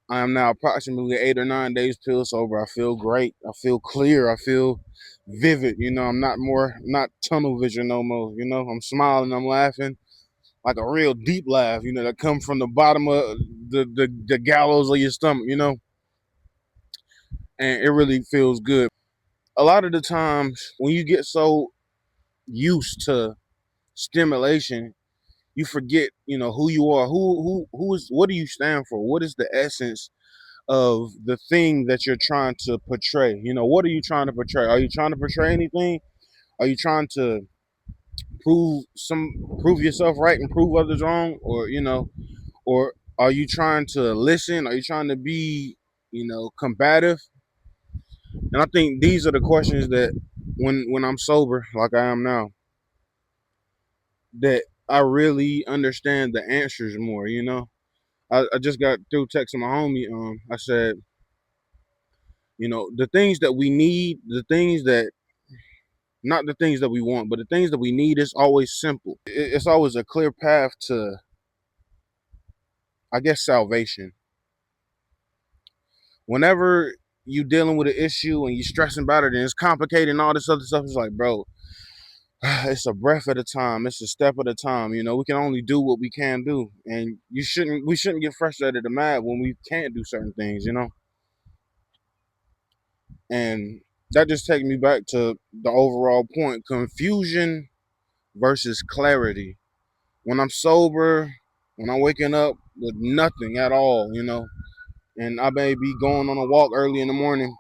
I am now approximately 8 or 9 days pill sober. I feel great. I feel clear. I feel vivid. I'm not tunnel vision no more. I'm smiling. I'm laughing like a real deep laugh. That comes from the bottom of the gallows of your stomach. And it really feels good. A lot of the times when you get so used to stimulation, you forget, who you are, who is, what do you stand for? What is the essence of the thing that you're trying to portray? What are you trying to portray? Are you trying to portray anything? Are you trying to prove yourself right and prove others wrong? Or are you trying to listen? Are you trying to be, combative? And I think these are the questions that when I'm sober, like I am now, that I really understand the answers more. I just got through texting my homie. I said, the things that we need, the things that not the things that we want, but the things that we need is always simple. It's always a clear path to, I guess, salvation. Whenever you dealing with an issue and you stressing about it and it's complicated and all this other stuff, it's like, bro, it's a breath at a time. It's a step at a time. We can only do what we can do, and we shouldn't get frustrated or mad when we can't do certain things. And that just takes me back to the overall point: confusion versus clarity. When I'm sober, when I'm waking up with nothing at all, and I may be going on a walk early in the morning,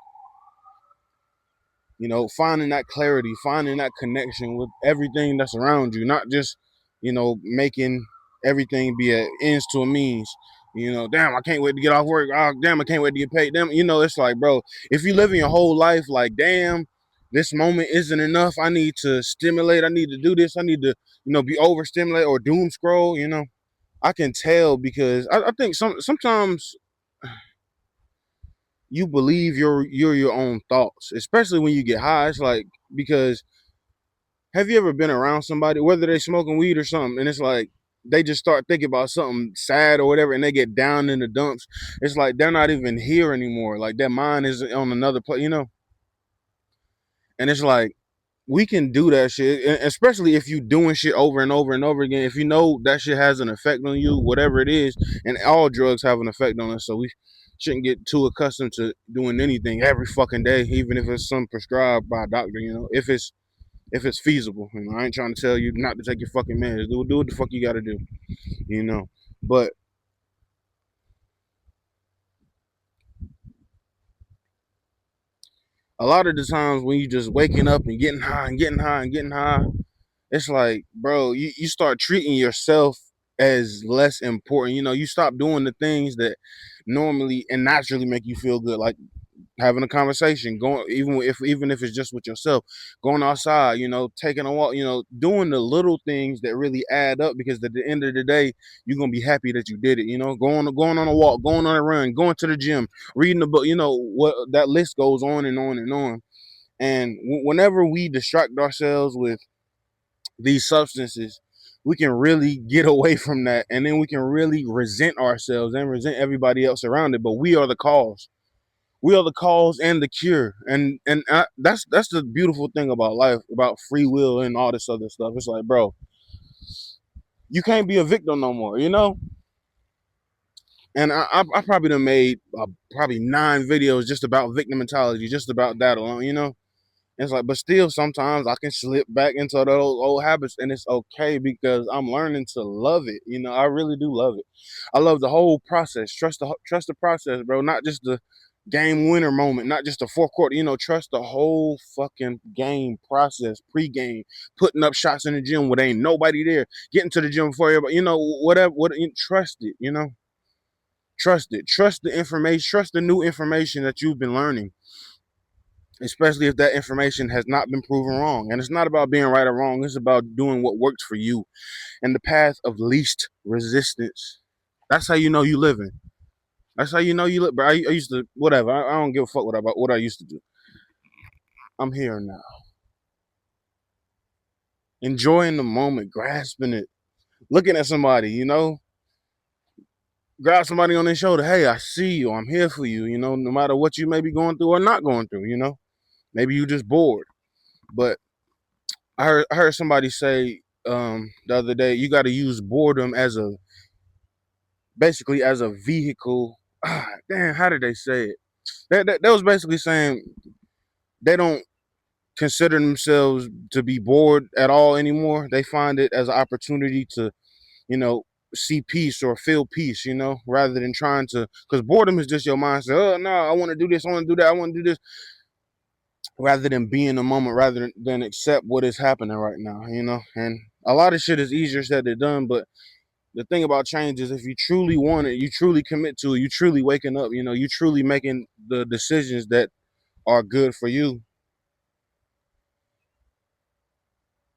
finding that clarity, finding that connection with everything that's around you, not just, making everything be an ends to a means. Damn, I can't wait to get off work. Oh, damn, I can't wait to get paid. Damn, it's like, bro, if you live in your whole life like, damn, this moment isn't enough. I need to stimulate. I need to do this. I need to, be overstimulated or doom scroll. I can tell because I think sometimes you believe you're your own thoughts, especially when you get high. It's like, because have you ever been around somebody, whether they smoking weed or something, and it's like they just start thinking about something sad or whatever, and they get down in the dumps. It's like they're not even here anymore. Like their mind is on another place. And it's like we can do that shit, especially if you doing shit over and over and over again. If you know that shit has an effect on you, whatever it is, and all drugs have an effect on us, so we shouldn't get too accustomed to doing anything every fucking day, even if it's some prescribed by a doctor. If it's feasible. I ain't trying to tell you not to take your fucking meds. Do what the fuck you got to do. You know, but a lot of the times when you just waking up and getting high and getting high and getting high, it's like, bro, you start treating yourself as less important. You stop doing the things that normally and naturally make you feel good, like having a conversation, going even if it's just with yourself, going outside, taking a walk, doing the little things that really add up. Because at the end of the day, you're gonna be happy that you did it. Going on a walk, going on a run, going to the gym, reading a book. What that list goes on and on and on. And whenever we distract ourselves with these substances, we can really get away from that, and then we can really resent ourselves and resent everybody else around it. But we are the cause. We are the cause and the cure, and that's the beautiful thing about life, about free will and all this other stuff. It's like, bro, you can't be a victim no more. And I probably done made probably 9 videos just about victim mentality, just about that alone. It's like, but still, sometimes I can slip back into those old habits, and it's okay because I'm learning to love it. I really do love it. I love the whole process. Trust the process, bro. Not just the game winner moment, not just the fourth quarter. Trust the whole fucking game process, pre-game, putting up shots in the gym where there ain't nobody there, getting to the gym before everybody. Whatever. Trust it. Trust it. Trust the information. Trust the new information that you've been learning, especially if that information has not been proven wrong. And it's not about being right or wrong. It's about doing what works for you and the path of least resistance. That's how you know you living. That's how you know you live. Bro, I used to, whatever. I don't give a fuck about what I used to do. I'm here now, enjoying the moment, grasping it, looking at somebody. grab somebody on their shoulder. Hey, I see you. I'm here for you. You know, no matter what you may be going through or not going through. You know, maybe you just bored. But I heard somebody say the other day, you got to use boredom as a basically as a vehicle. Damn, how did they say it? That was basically saying they don't consider themselves to be bored at all anymore. They find it as an opportunity to, you know, see peace or feel peace, you know, rather than trying to, because boredom is just your mind saying, oh, no, I want to do this, I want to do that, I want to do this, rather than be in the moment, rather than accept what is happening right now, you know. And a lot of shit is easier said than done, but the thing about change is if you truly want it, you truly commit to it, you truly waking up, you know, you truly making the decisions that are good for you,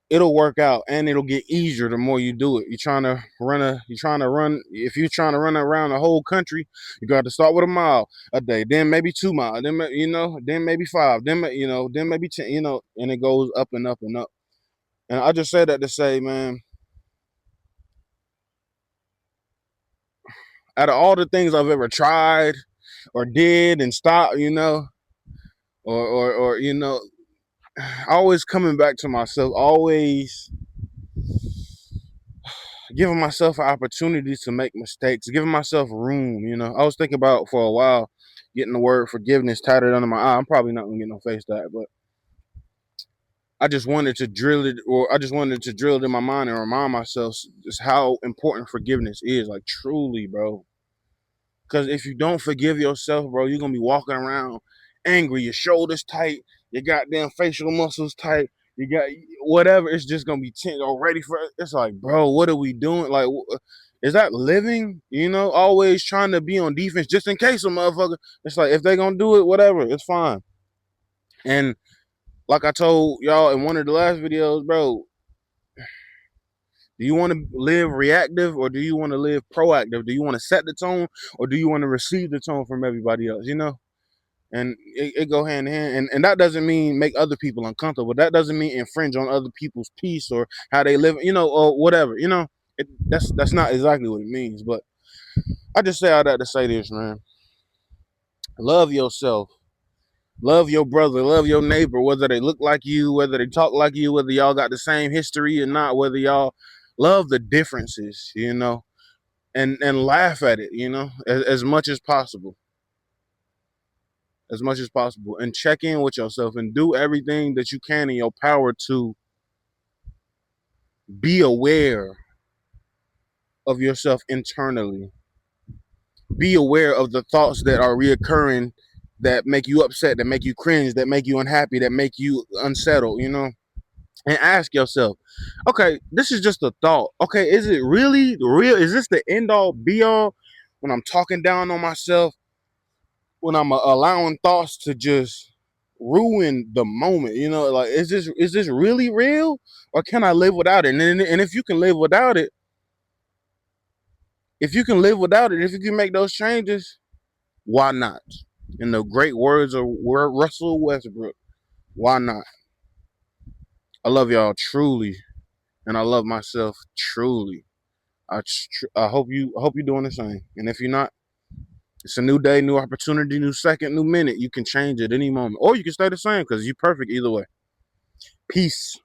it'll work out and it'll get easier the more you do it. If you're trying to run around the whole country, you got to start with a mile a day, then maybe 2 miles, then you know, then maybe five, then you know, then maybe 10, you know, and it goes up and up and up. And I just say that to say, man, out of all the things I've ever tried or did and stopped, you know, or you know, always coming back to myself, always giving myself an opportunity to make mistakes, giving myself room. You know, I was thinking about for a while getting the word forgiveness tatted under my eye. I'm probably not gonna get no face tat, but I just wanted to drill it, or I just wanted to drill it in my mind and remind myself just how important forgiveness is. Like truly, bro. Because if you don't forgive yourself, bro, you're gonna be walking around angry, your shoulders tight, your goddamn facial muscles tight, you got whatever. It's just gonna be tense or ready for it. It's like, bro, what are we doing? Like, is that living? You know, always trying to be on defense just in case a motherfucker. It's like if they gonna do it, whatever, it's fine. And like I told y'all in one of the last videos, bro, do you want to live reactive or do you want to live proactive? Do you want to set the tone or do you want to receive the tone from everybody else? You know, and it go hand in hand. And that doesn't mean make other people uncomfortable. That doesn't mean infringe on other people's peace or how they live, you know, or whatever. You know, that's not exactly what it means. But I just say all that to say this, man. Love yourself. Love your brother, love your neighbor, whether they look like you, whether they talk like you, whether y'all got the same history or not, whether y'all love the differences, you know, and laugh at it, you know, as much as possible, as much as possible, and check in with yourself and do everything that you can in your power to be aware of yourself internally, be aware of the thoughts that are reoccurring, that make you upset, that make you cringe, that make you unhappy, that make you unsettled, you know, and ask yourself, okay, this is just a thought. Okay, is it really real? Is this the end all be all when I'm talking down on myself, when I'm allowing thoughts to just ruin the moment? You know, like is this really real, or can I live without it? And if you can live without it, if you can live without it, if you can make those changes, why not? In the great words of Russell Westbrook, why not? I love y'all truly, and I love myself truly. I hope you're doing the same. And if you're not, it's a new day, new opportunity, new second, new minute. You can change at any moment, or you can stay the same because you're perfect either way. Peace.